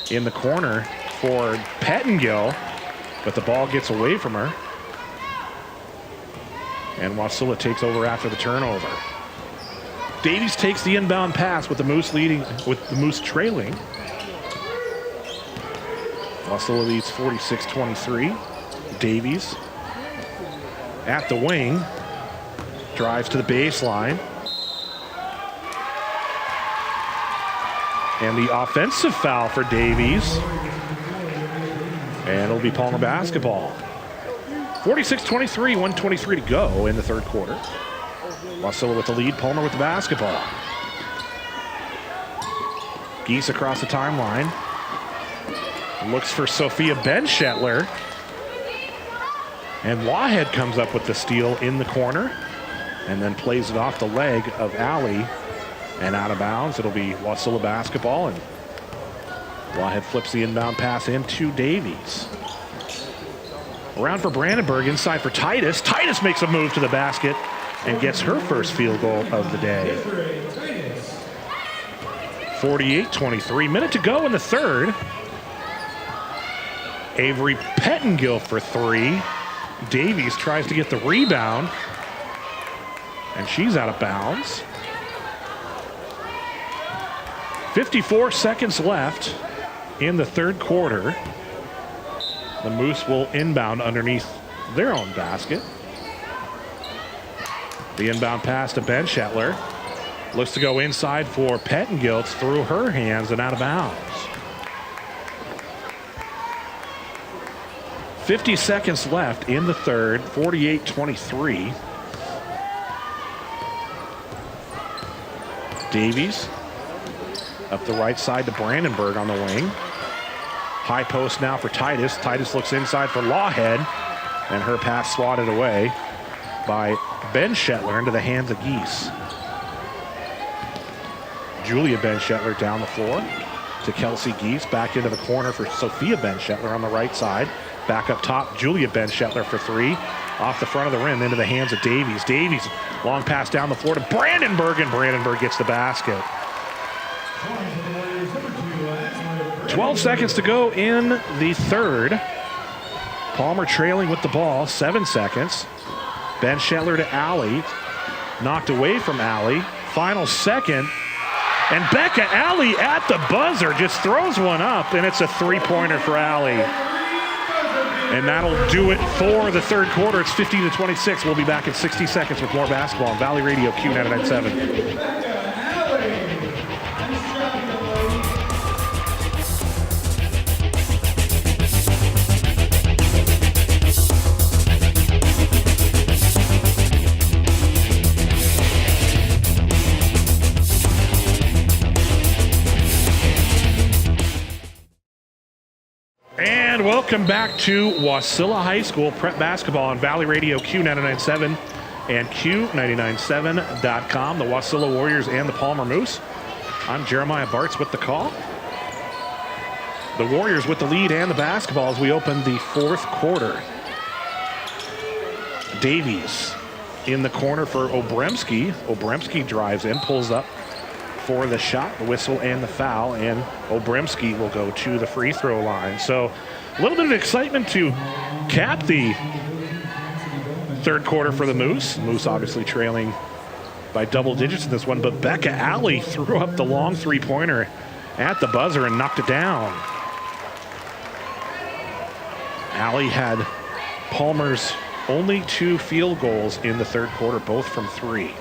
In the corner for Pettingill, but the ball gets away from her. And Wasilla takes over after the turnover. Davies takes the inbound pass with the Moose leading, with the Moose trailing. Wasilla leads 46-23. Davies at the wing, drives to the baseline. And the offensive foul for Davies. And it'll be Palmer basketball. 46-23, 1:23 to go in the third quarter. Wasilla with the lead, Palmer with the basketball. Geese across the timeline. Looks for Sophia Benshetler. And Lawhead comes up with the steal in the corner. And then plays it off the leg of Alley And out of bounds, it'll be Wasilla basketball, and Lawhead flips the inbound pass into Davies. Around for Brandenburg, inside for Titus. Titus makes a move to the basket and gets her first field goal of the day. 48-23, minute to go in the third. Avery Pettengill for three. Davies tries to get the rebound, and she's out of bounds. 54 seconds left in the third quarter. The Moose will inbound underneath their own basket. The inbound pass to Ben Shetler. Looks to go inside for Pettengill. It's through her hands and out of bounds. 50 seconds left in the third, 48-23. Davies up the right side to Brandenburg on the wing. High post now for Titus. Titus looks inside for Lawhead, and her pass swatted away by Ben Shetler into the hands of Geese. Julia Ben Shetler down the floor to Kelsey Geese. Back into the corner for Sophia Ben Shetler on the right side. Back up top, Julia Ben Shetler for three. Off the front of the rim into the hands of Davies. Davies, long pass down the floor to Brandenburg, and Brandenburg gets the basket. 12 seconds to go in the third. Palmer trailing with the ball, 7 seconds. Ben Shetler to Alley. Knocked away from Alley. Final second. And Becca Alley at the buzzer just throws one up, and it's a three-pointer for Alley. And that'll do it for the third quarter. It's 50-26. We'll be back in 60 seconds with more basketball on Valley Radio Q997. And welcome back to Wasilla High School Prep Basketball on Valley Radio Q997 and Q997.com. The Wasilla Warriors and the Palmer Moose. I'm Jeremiah Bartz with the call. The Warriors with the lead and the basketball as we open the fourth quarter. Davies in the corner for Obremski. Obremski drives in, pulls up for the shot, the whistle, and the foul, and Obremski will go to the free throw line. So a little bit of excitement to cap the third quarter for the Moose. Moose obviously trailing by double digits in this one, but Becca Alley threw up the long three-pointer at the buzzer and knocked it down. Alley had Palmer's only 2 field goals in the third quarter, both from 3.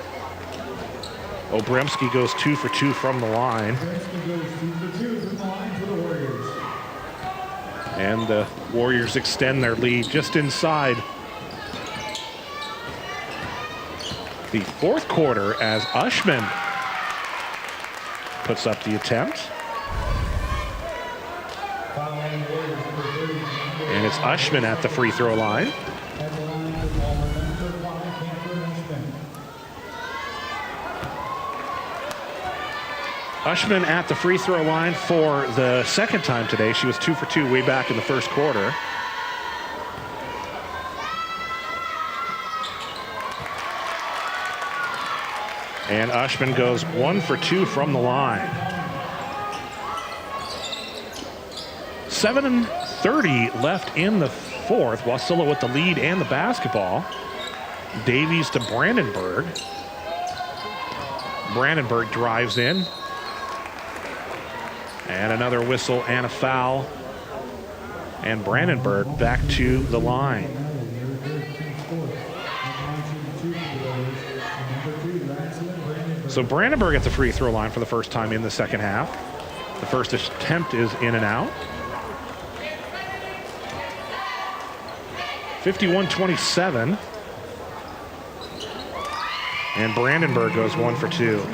Obremski goes 2 for 2 from the line. And the Warriors extend their lead just inside the fourth quarter as Ushman puts up the attempt. And it's Ushman at the free throw line. Ushman at the free throw line for the second time today. She was 2 for 2 way back in the first quarter. And Ushman goes 1 for 2 from the line. 7:30 left in the fourth. Wasilla with the lead and the basketball. Davies to Brandenburg. Brandenburg drives in. And another whistle and a foul. And Brandenburg back to the line. So Brandenburg at the free throw line for the first time in the second half. The first attempt is in and out. 51-27. And Brandenburg goes 1 for 2.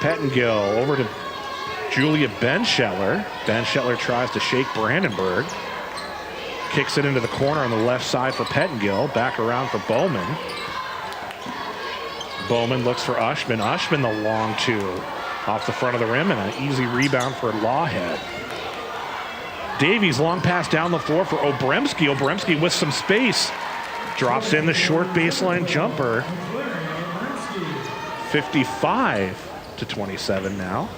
Pettengill over to Julia Ben Shetler. Ben Shetler tries to shake Brandenburg. Kicks it into the corner on the left side for Pettengill. Back around for Bowman. Bowman looks for Ushman. Ushman the long two off the front of the rim and an easy rebound for Lawhead. Davies long pass down the floor for Obremski. Obremski with some space. Drops in the short baseline jumper. 55-27 now.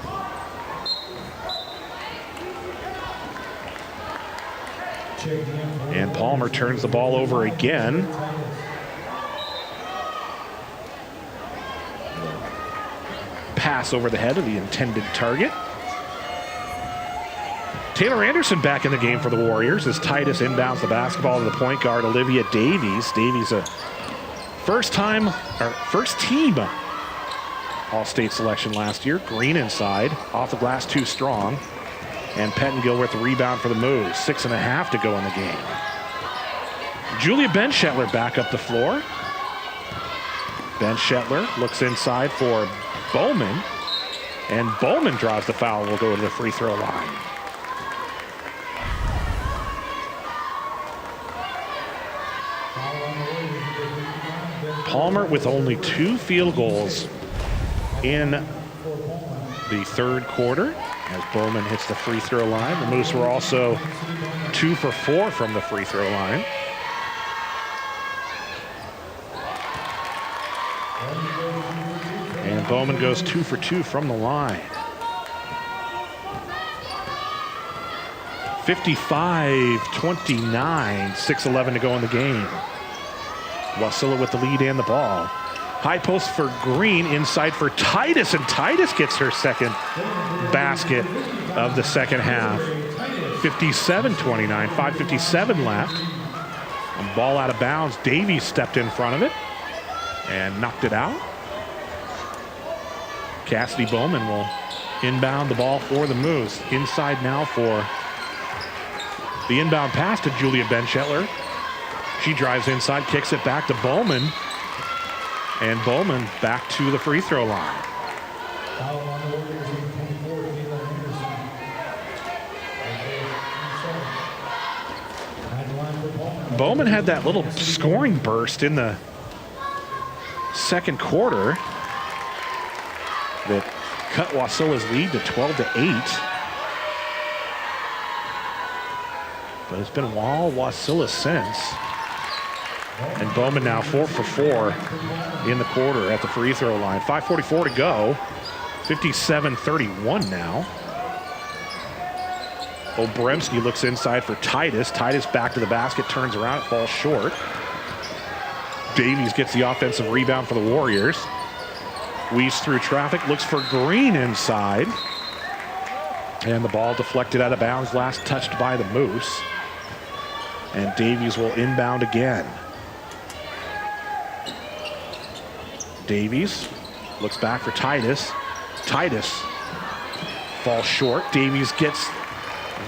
And Palmer turns the ball over again. Pass over the head of the intended target. Taylor Anderson back in the game for the Warriors as Titus inbounds the basketball to the point guard, Olivia Davies. Davies a first team All-State selection last year. Green inside, off the glass too strong. And Pettengill with the rebound for the Moose. 6.5 to go in the game. Julia Benshetler back up the floor. Benshetler looks inside for Bowman. And Bowman draws the foul, will go to the free throw line. Palmer with only 2 field goals in the third quarter as Bowman hits the free throw line. The Moose were also 2 for 4 from the free throw line. And Bowman goes 2 for 2 from the line. 55-29, 6:11 to go in the game. Wasilla with the lead and the ball. High post for Green, inside for Titus, and Titus gets her second basket of the second half. 57-29, 5:57 left. And ball out of bounds. Davies stepped in front of it and knocked it out. Cassidy Bowman will inbound the ball for the Moose. Inside now for the inbound pass to Julia Benshetler. She drives inside, kicks it back to Bowman. And Bowman back to the free throw line. Bowman had that little scoring burst in the second quarter that cut Wasilla's lead to 12-8. But it's been all Wasilla since. And Bowman now 4 for 4 in the quarter at the free throw line. 5:44 to go. 57-31 now. Obremski looks inside for Titus. Titus back to the basket, turns around, it falls short. Davies gets the offensive rebound for the Warriors. Weaves through traffic, looks for Green inside. And the ball deflected out of bounds, last touched by the Moose. And Davies will inbound again. Davies looks back for Titus. Titus falls short. Davies gets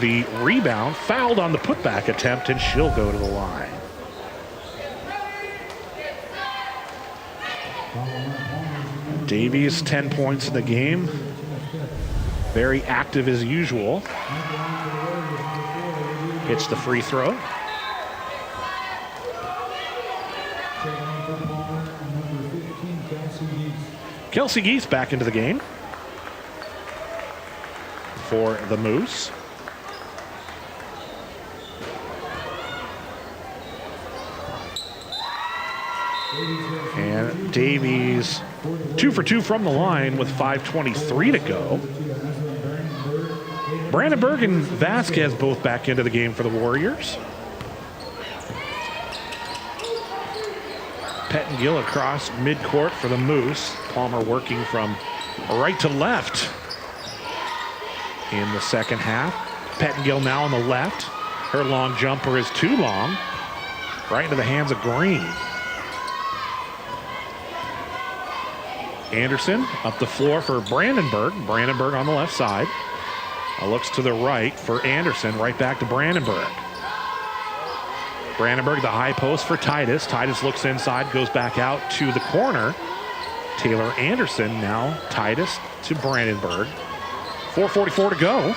the rebound, fouled on the putback attempt, and she'll go to the line. Davies, 10 points in the game. Very active as usual. Hits the free throw. Kelsey Geese back into the game for the Moose. And Davies 2 for 2 from the line with 5:23 to go. Brandenburg and Vasquez both back into the game for the Warriors. Pettengill across midcourt for the Moose. Palmer working from right to left in the second half. Pettengill now on the left. Her long jumper is too long. Right into the hands of Green. Anderson up the floor for Brandenburg. Brandenburg on the left side. Looks to the right for Anderson. Right back to Brandenburg. Brandenburg, the high post for Titus. Titus looks inside, goes back out to the corner. Taylor Anderson now Titus to Brandenburg. 4:44 to go.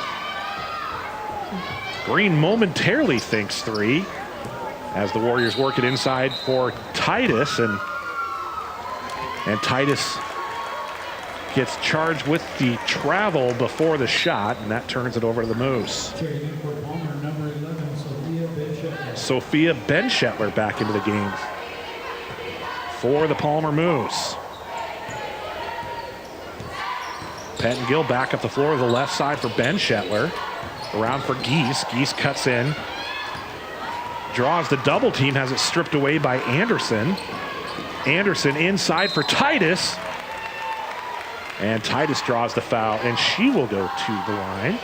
Green momentarily thinks 3 as the Warriors work it inside for Titus. And And Titus gets charged with the travel before the shot, and that turns it over to the Moose. Sophia Benshetler back into the game for the Palmer Moose. Pettengill back up the floor to the left side for Benshetler. Around for Geese. Geese cuts in. Draws the double team, has it stripped away by Anderson. Anderson inside for Titus. And Titus draws the foul, and she will go to the line.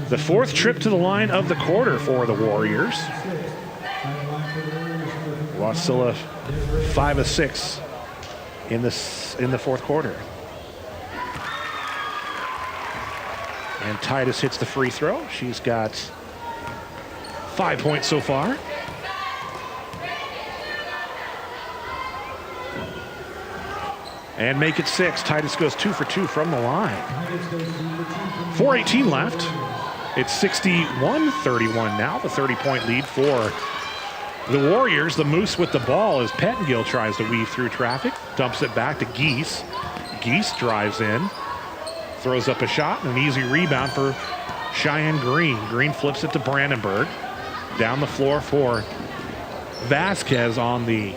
The fourth trip to the line of the quarter for the Warriors. Wasilla 5 of 6 in the fourth quarter. And Titus hits the free throw. She's got 5 points so far. And make it 6. Titus goes 2 for 2 from the line. 4:18 left. It's 61-31 now, the 30-point lead for the Warriors. The Moose with the ball as Pettengill tries to weave through traffic. Dumps it back to Geese. Geese drives in. Throws up a shot and an easy rebound for Cheyenne Green. Green flips it to Brandenburg. Down the floor for Vasquez on the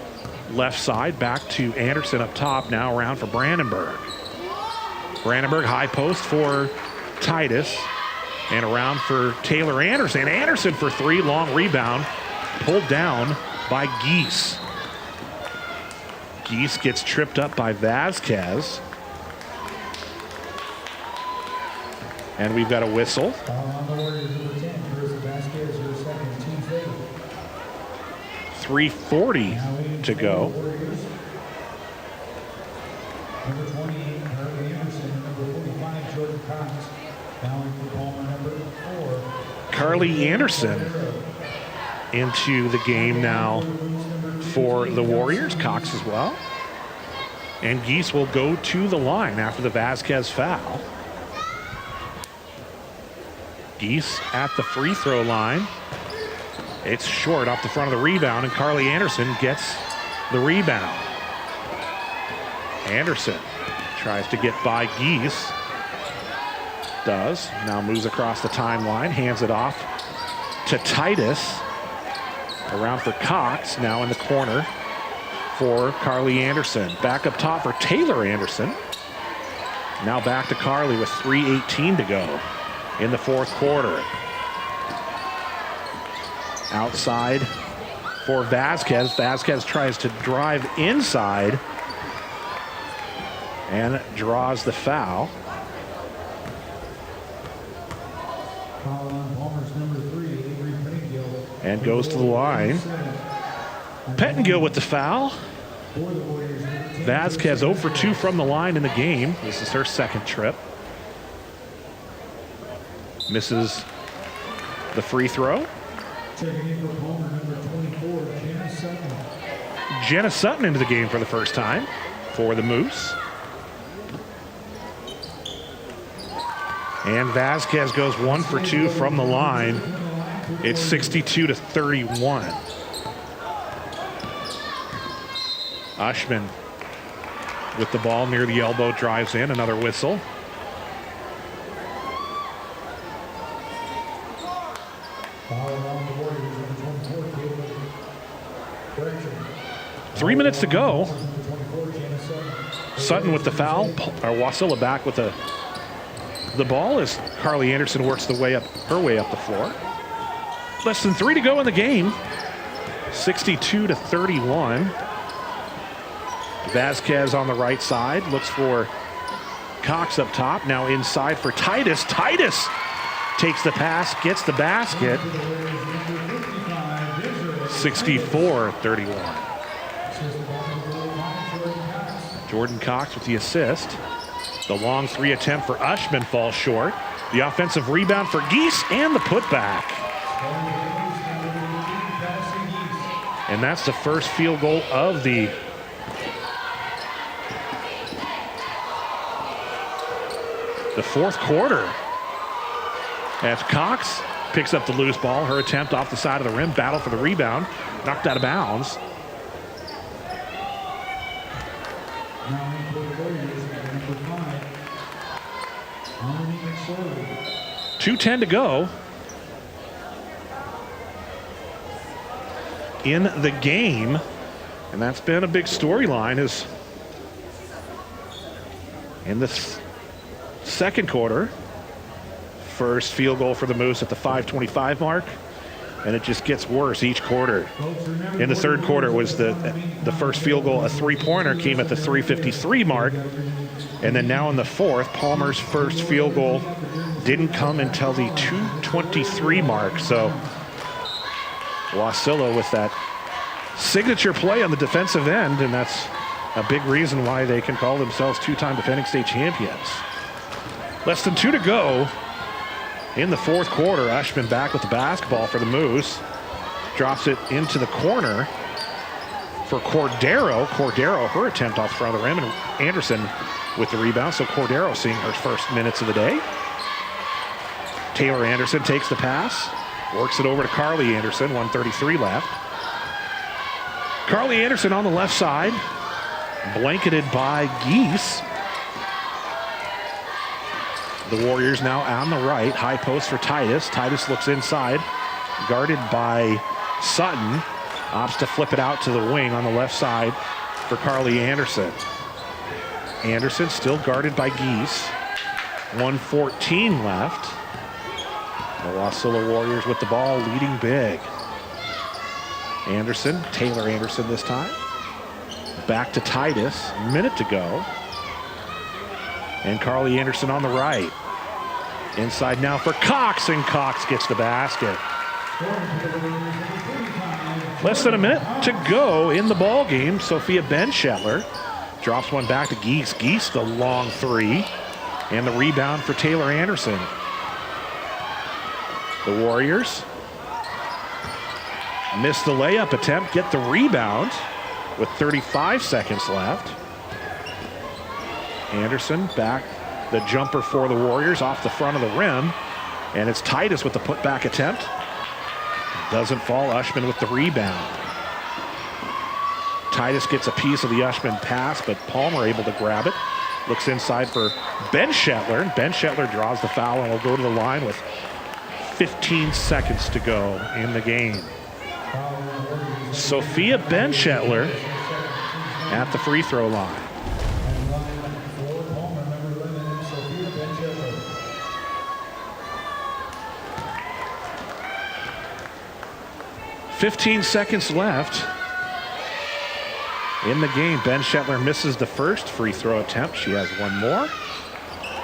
left side. Back to Anderson up top. Now around for Brandenburg. Brandenburg high post for Titus. And around for Taylor Anderson. Anderson for 3. Long rebound. Pulled down by Geese. Geese gets tripped up by Vasquez. And we've got a whistle. 3:40 to go. Number 28, Carly Anderson. Number 45, Jordan Cox. Fouling for Palmer, number 4. Carly Anderson into the game now for the Warriors. Cox as well. And Geese will go to the line after the Vasquez foul. Geese at the free throw line. It's short off the front of the rebound, and Carly Anderson gets the rebound. Anderson tries to get by Geese. Does. Now moves across the timeline, hands it off to Titus. Around for Cox, now in the corner for Carly Anderson. Back up top for Taylor Anderson. Now back to Carly with 3:18 to go in the fourth quarter. Outside for Vasquez. Vasquez tries to drive inside and draws the foul. And goes to the line. Pettengill with the foul. Vasquez 0 for 2 from the line in the game. This is her second trip. Misses the free throw. Jenna Sutton into the game for the first time for the Moose. And Vasquez goes 1 for 2 from the line. It's 62-31. Ushman with the ball near the elbow, drives in, another whistle. Three minutes to go. Sutton with the foul. Wasilla back with the ball as Carly Anderson works her way up the floor. Less than 3 to go in the game. 62-31. Vasquez on the right side. Looks for Cox up top. Now inside for Titus. Titus takes the pass, gets the basket. 64-31. Jordan Cox with the assist. The long 3 attempt for Ushman falls short. The offensive rebound for Geese and the putback. And that's the first field goal of the fourth quarter. As Cox picks up the loose ball, her attempt off the side of the rim, battle for the rebound, knocked out of bounds. for the Warriors, number 5, Harmony Sorley. 2:10 to go in the game, and that's been a big storyline. Is in the second quarter, first field goal for the Moose at the 5:25 mark, and it just gets worse each quarter. In the third quarter was the first field goal, a three-pointer, came at the 3:53 mark, and then now in the fourth, Palmer's first field goal didn't come until the 2:23 mark. So Wasilla with that signature play on the defensive end, and that's a big reason why they can call themselves two-time defending state champions. Less than 2 to go in the fourth quarter. Ushman back with the basketball for the Moose. Drops it into the corner for Cordero. Cordero, her attempt off the front of the rim, and Anderson with the rebound. So Cordero seeing her first minutes of the day. Taylor Anderson takes the pass, works it over to Carly Anderson, 1:33 left. Carly Anderson on the left side, blanketed by Geese. The Warriors now on the right, high post for Titus. Titus looks inside, guarded by Sutton. Opts to flip it out to the wing on the left side for Carly Anderson. Anderson still guarded by Geese. 1:14 left. The Wasilla Warriors with the ball, leading big. Anderson, Taylor Anderson this time. Back to Titus, a minute to go. And Carly Anderson on the right. Inside now for Cox, and Cox gets the basket. Less than a minute to go in the ball game. Sophia Benchetler drops one back to Geese. Geese the long three, and the rebound for Taylor Anderson. The Warriors miss the layup attempt, get the rebound with 35 seconds left. Anderson back, the jumper for the Warriors off the front of the rim, and it's Titus with the putback attempt. Doesn't fall. Ushman with the rebound. Titus gets a piece of the Ushman pass, but Palmer able to grab it. Looks inside for Benchetler. Benchetler draws the foul and will go to the line with 15 seconds to go in the game. Sophia Benchetler at the free throw line. 15 seconds left in the game. Benchetler misses the first free throw attempt. She has one more.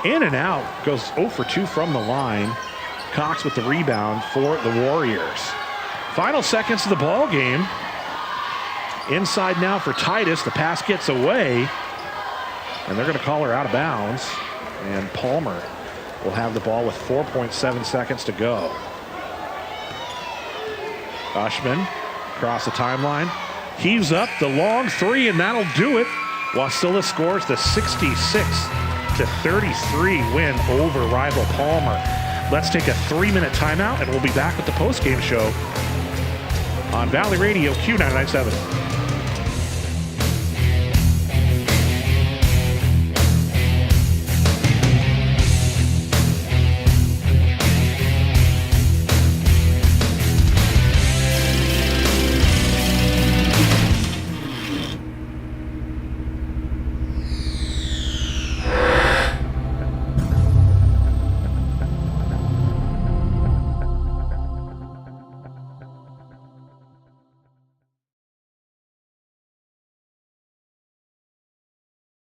In and out, goes 0 for 2 from the line. Cox with the rebound for the Warriors. Final seconds of the ball game. Inside now for Titus. The pass gets away, and they're going to call her out of bounds. And Palmer will have the ball with 4.7 seconds to go. Ushman across the timeline, heaves up the long three, and that'll do it. Wasilla scores the 66-33 win over rival Palmer. Let's take a 3-minute timeout, and we'll be back with the post-game show on Valley Radio Q997.